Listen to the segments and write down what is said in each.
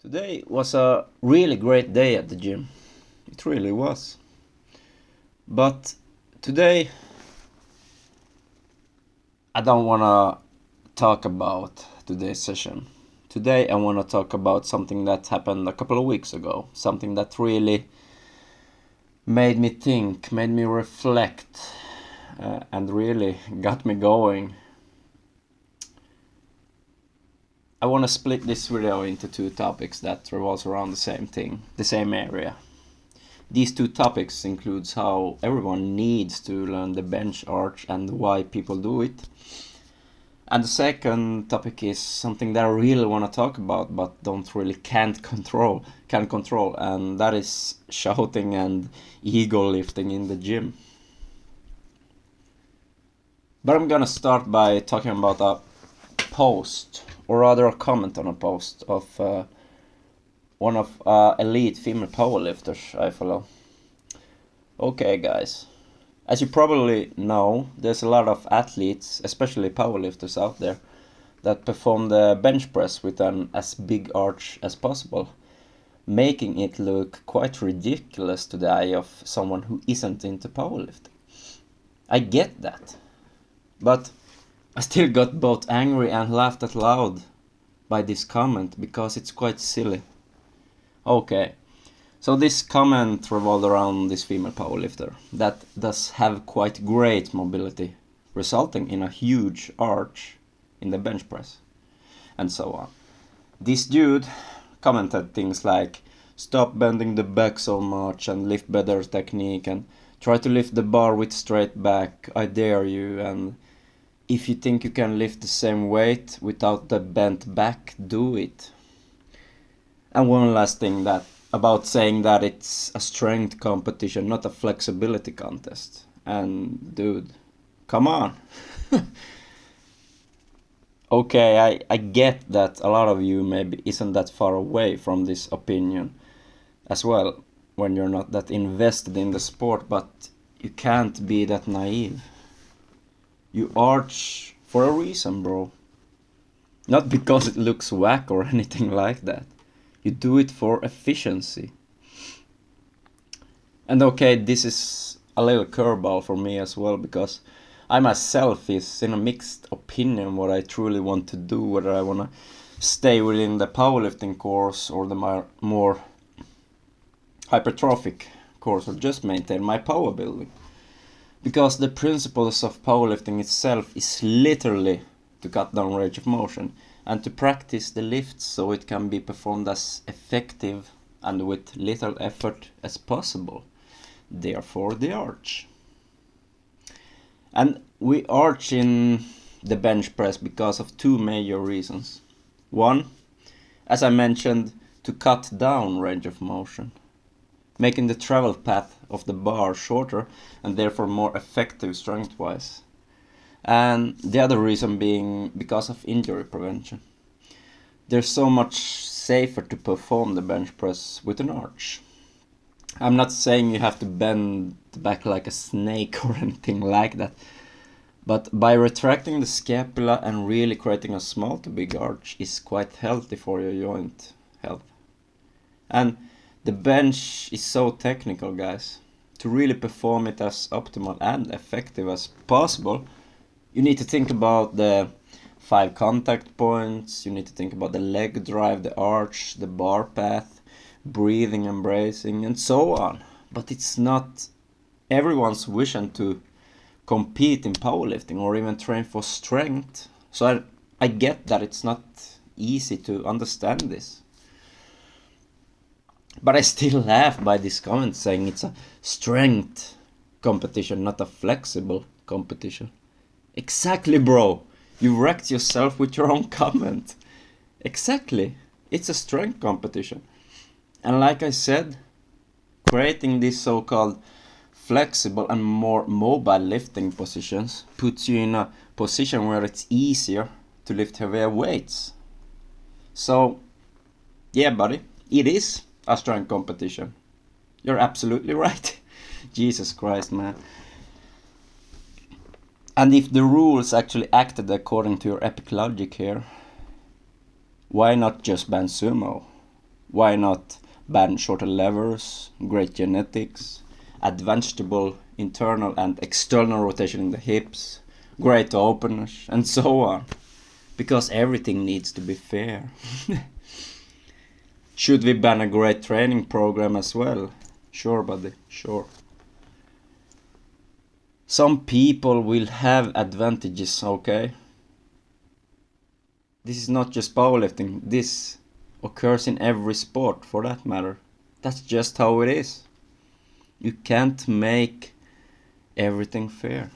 Today was a really great day at the gym. It really was. But today I don't want to talk about today's session. Today I want to talk about something that happened a couple of weeks ago. Something that really made me think, made me reflect, and really got me going. I want to split this video into two topics that revolves around the same thing, the same area. These two topics includes how everyone needs to learn the bench arch and why people do it. And the second topic is something that I really want to talk about but can't control, and that is shouting and ego lifting in the gym. But I'm gonna start by talking about a post, or rather a comment on a post of one of elite female powerlifters I follow. Okay guys, as you probably know, there's a lot of athletes, especially powerlifters out there, that perform the bench press with an as big arch as possible, making it look quite ridiculous to the eye of someone who isn't into powerlifting. I get that, but I still got both angry and laughed out loud by this comment because it's quite silly. Okay, so this comment revolved around this female powerlifter that does have quite great mobility, resulting in a huge arch in the bench press, and so on. This dude commented things like, "Stop bending the back so much and lift better technique, and try to lift the bar with straight back, I dare you, and if you think you can lift the same weight without the bent back, do it." And one last thing that about saying that it's a strength competition, not a flexibility contest. And dude, come on. Okay, I get that a lot of you maybe isn't that far away from this opinion as well when you're not that invested in the sport, but you can't be that naive. You arch for a reason, bro. Not because it looks whack or anything like that. You do it for efficiency. And okay, this is a little curveball for me as well, because I myself is in a mixed opinion what I truly want to do, whether I want to stay within the powerlifting course or the more hypertrophic course, or just maintain my power building. Because the principles of powerlifting itself is literally to cut down range of motion and to practice the lifts so it can be performed as effective and with little effort as possible. Therefore the arch. And we arch in the bench press because of two major reasons. One, as I mentioned, to cut down range of motion, making the travel path of the bar shorter and therefore more effective strength-wise. And the other reason being because of injury prevention. There's so much safer to perform the bench press with an arch. I'm not saying you have to bend the back like a snake or anything like that, but by retracting the scapula and really creating a small to big arch is quite healthy for your joint health. And the bench is so technical, guys. To really perform it as optimal and effective as possible, you need to think about the 5 contact points, you need to think about the leg drive, the arch, the bar path, breathing and bracing, and so on. But it's not everyone's vision to compete in powerlifting or even train for strength. So I get that it's not easy to understand this. But I still laugh by this comment saying it's a strength competition, not a flexible competition. Exactly, bro. You wrecked yourself with your own comment. Exactly. It's a strength competition. And like I said, creating these so-called flexible and more mobile lifting positions puts you in a position where it's easier to lift heavier weights. So, yeah, buddy, it is a strength competition. You're absolutely right. Jesus Christ, man. And if the rules actually acted according to your epic logic here, why not just ban sumo? Why not ban shorter levers, great genetics, advanceable internal and external rotation in the hips, great openers, and so on? Because everything needs to be fair. Should we ban a great training program as well? Sure, buddy, sure. Some people will have advantages, okay? This is not just powerlifting, this occurs in every sport for that matter. That's just how it is. You can't make everything fair.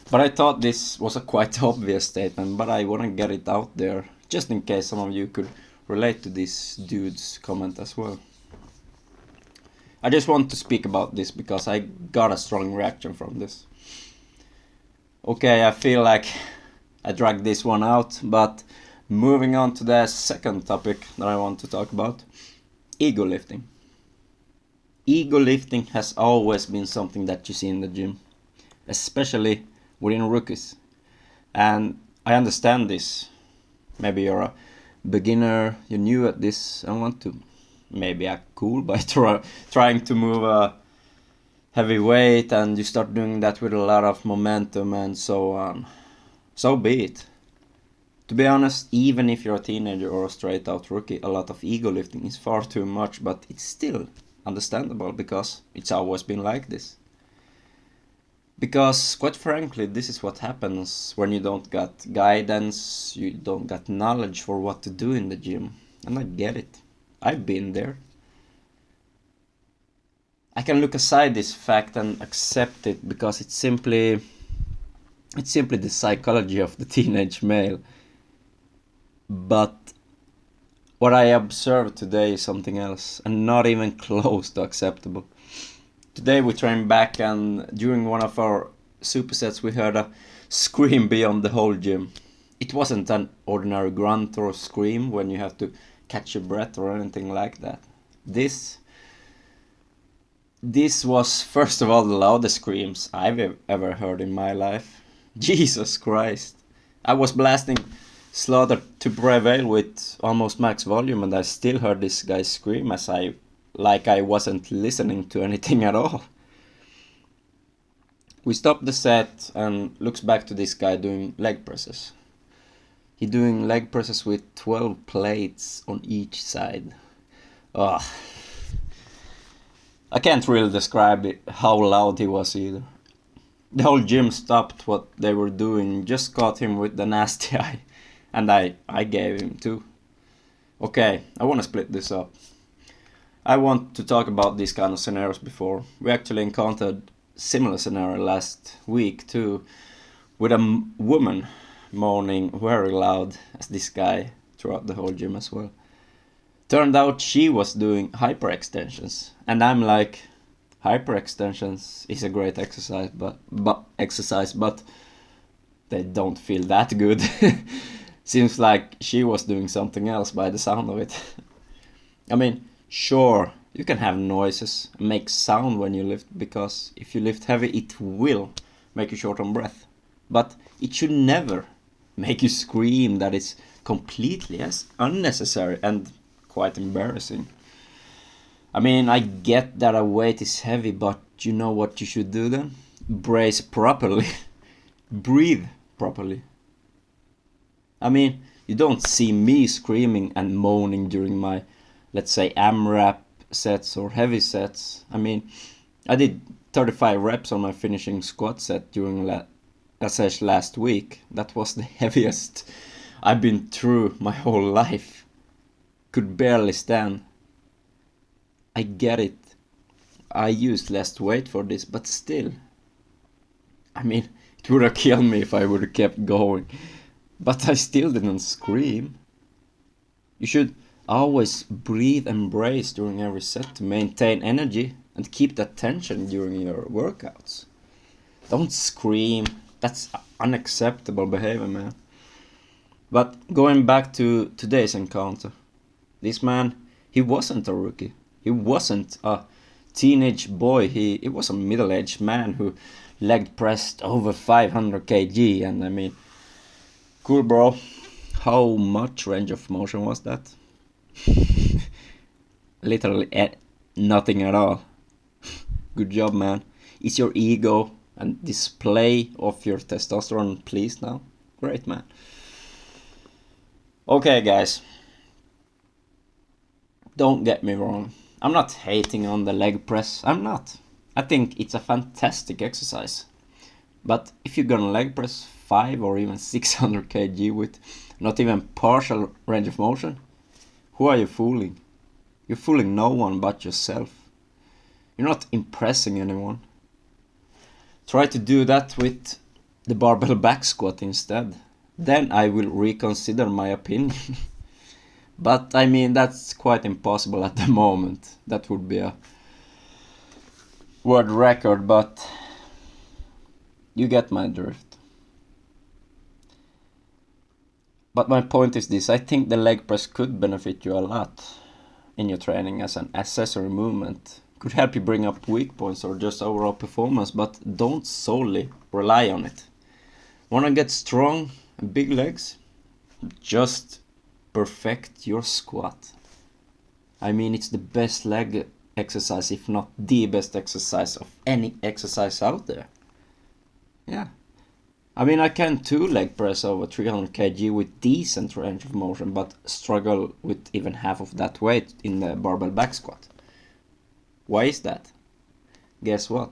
But I thought this was a quite obvious statement, but I want to get it out there, just in case some of you could relate to this dude's comment as well. I just want to speak about this because I got a strong reaction from this. Okay, I feel like I dragged this one out, but moving on to the second topic that I want to talk about, ego lifting. Ego lifting has always been something that you see in the gym, especially within rookies. And I understand this. Maybe you're a beginner, you're new at this, and want to maybe act cool by trying to move a heavy weight, and you start doing that with a lot of momentum and so on. So be it. To be honest, even if you're a teenager or a straight out rookie, a lot of ego lifting is far too much, but it's still understandable because it's always been like this. Because quite frankly, this is what happens when you don't got guidance, you don't got knowledge for what to do in the gym. And I get it. I've been there. I can look aside this fact and accept it because it's simply the psychology of the teenage male. But what I observed today is something else, and not even close to acceptable. Today we trained back, and during one of our supersets we heard a scream beyond the whole gym. It wasn't an ordinary grunt or scream when you have to catch your breath or anything like that. This was first of all the loudest screams I've ever heard in my life. Jesus Christ. I was blasting Slaughter to Prevail with almost max volume, and I still heard this guy scream like I wasn't listening to anything at all. We stopped the set and looks back to this guy doing leg presses. He doing leg presses with 12 plates on each side. Ugh. I can't really describe it, how loud he was either. The whole gym stopped what they were doing, just caught him with the nasty eye. And I gave him too. Okay, I want to split this up. I want to talk about these kind of scenarios before. We actually encountered similar scenario last week too, with a woman moaning very loud as this guy throughout the whole gym as well. Turned out she was doing hyperextensions, and I'm like, hyperextensions is a great exercise, but they don't feel that good. Seems like she was doing something else by the sound of it. I mean, sure, you can have noises, make sound when you lift, because if you lift heavy it will make you short on breath. But it should never make you scream that it's completely as unnecessary and quite embarrassing. I mean, I get that a weight is heavy, but you know what you should do then? Brace properly. Breathe properly. I mean, you don't see me screaming and moaning during my, let's say, AMRAP sets or heavy sets. I mean, I did 35 reps on my finishing squat set during last week. That was the heaviest I've been through my whole life. Could barely stand. I get it. I used less weight for this, but still. I mean, it would have killed me if I would have kept going. But I still didn't scream. You should always breathe and brace during every set to maintain energy and keep that tension during your workouts. Don't scream. That's unacceptable behavior, man. But going back to today's encounter, this man, he wasn't a rookie. He wasn't a teenage boy. He was a middle-aged man who leg pressed over 500 kg, and I mean, cool, bro. How much range of motion was that? Literally nothing at all. Good job, man. Is your ego and display of your testosterone pleased now? Great, man. Okay, guys. Don't get me wrong. I'm not hating on the leg press. I'm not. I think it's a fantastic exercise. But if you're gonna leg press 5 or even 600 kg with not even partial range of motion, who are you fooling? You're fooling no one but yourself. You're not impressing anyone. Try to do that with the barbell back squat instead. Then I will reconsider my opinion. But I mean, that's quite impossible at the moment. That would be a world record, but you get my drift. But my point is this: I think the leg press could benefit you a lot in your training as an accessory movement. Could help you bring up weak points or just overall performance, but don't solely rely on it. Wanna get strong and big legs? Just perfect your squat. I mean, it's the best leg exercise, if not the best exercise of any exercise out there. Yeah. I mean, I can too leg press over 300 kg with decent range of motion, but struggle with even half of that weight in the barbell back squat. Why is that? Guess what?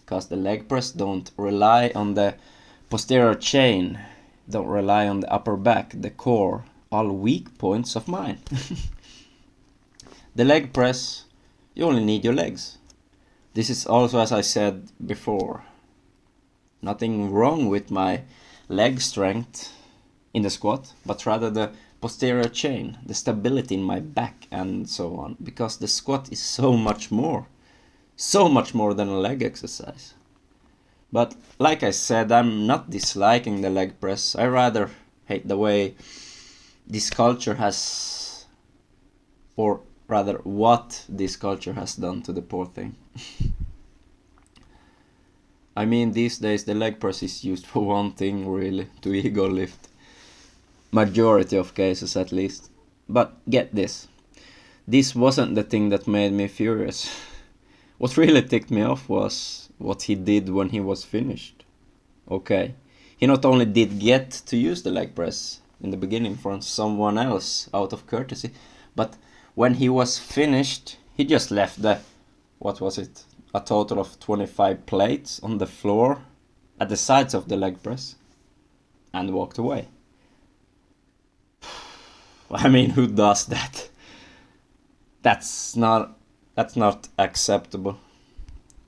Because the leg press don't rely on the posterior chain, don't rely on the upper back, the core, all weak points of mine. The leg press, you only need your legs. This is also, as I said before, nothing wrong with my leg strength in the squat, but rather the posterior chain, the stability in my back and so on, because the squat is so much more than a leg exercise. But like I said, I'm not disliking the leg press. I rather hate the way this culture has, or rather what this culture has done to the poor thing. I mean, these days the leg press is used for one thing really, to ego lift. Majority of cases at least. But get this. This wasn't the thing that made me furious. What really ticked me off was what he did when he was finished. Okay. He not only did get to use the leg press in the beginning from someone else out of courtesy, but when he was finished, he just left the, what was it, a total of 25 plates on the floor at the sides of the leg press and walked away. I mean, who does that? That's not acceptable.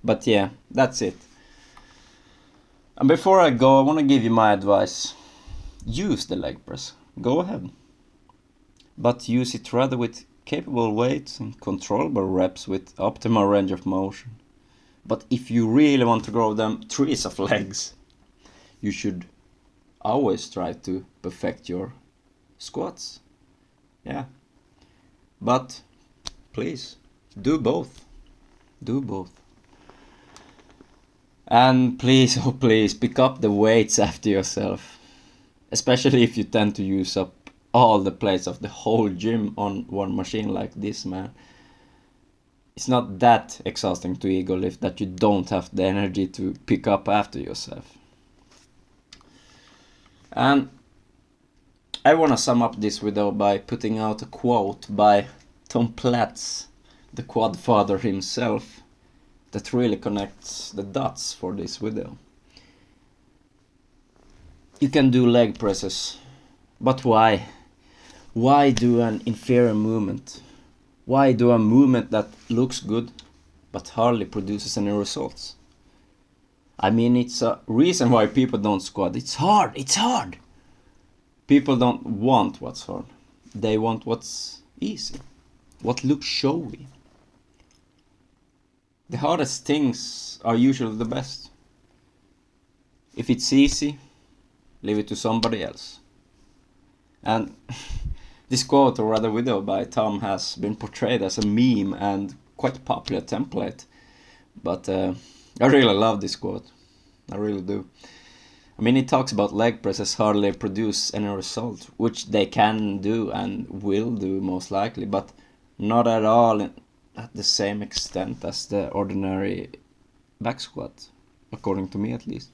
But yeah, that's it. And before I go, I want to give you my advice. Use the leg press. Go ahead. But use it rather with capable weights and controllable reps with optimal range of motion. But if you really want to grow them trees of legs, you should always try to perfect your squats. Yeah. But please, do both. Do both. And please, oh please, pick up the weights after yourself. Especially if you tend to use up all the plates of the whole gym on one machine like this, man. It's not that exhausting to ego lift that you don't have the energy to pick up after yourself. And I want to sum up this video by putting out a quote by Tom Platz, the quad father himself, that really connects the dots for this video. You can do leg presses, but why? Why do an inferior movement? Why do a movement that looks good but hardly produces any results? I mean, it's a reason why people don't squat. It's hard, it's hard. People don't want what's hard. They want what's easy, what looks showy. The hardest things are usually the best. If it's easy, leave it to somebody else. And this quote, or rather video by Tom, has been portrayed as a meme and quite popular template. But I really love this quote. I really do. I mean, it talks about leg presses hardly produce any result, which they can do and will do most likely, but not at all at the same extent as the ordinary back squat, according to me at least.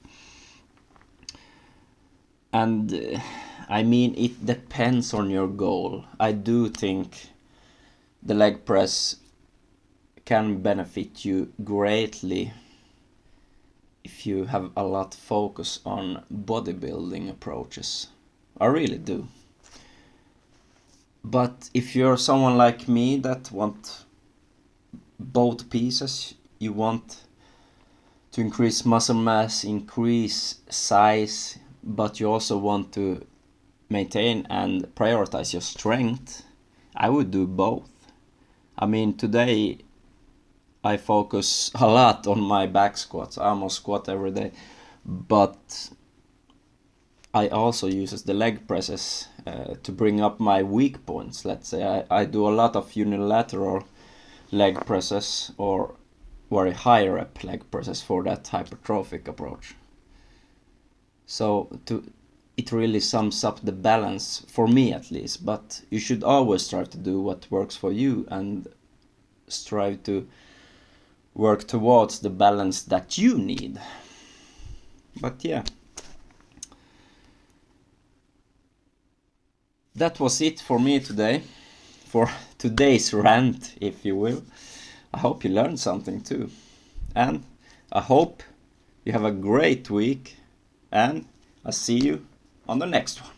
And I mean, it depends on your goal. I do think the leg press can benefit you greatly if you have a lot of focus on bodybuilding approaches. I really do. But if you're someone like me that want both pieces, you want to increase muscle mass, increase size, but you also want to maintain and prioritize your strength, I would do both. I mean, today I focus a lot on my back squats. I almost squat every day, but I also use the leg presses to bring up my weak points. Let's say I do a lot of unilateral leg presses or very high rep leg presses for that hypertrophic approach. So it really sums up the balance for me at least, but you should always strive to do what works for you and strive to work towards the balance that you need. But yeah, that was it for me today, for today's rant, if you will. I hope you learned something too, and I hope you have a great week, and I'll see you on the next one.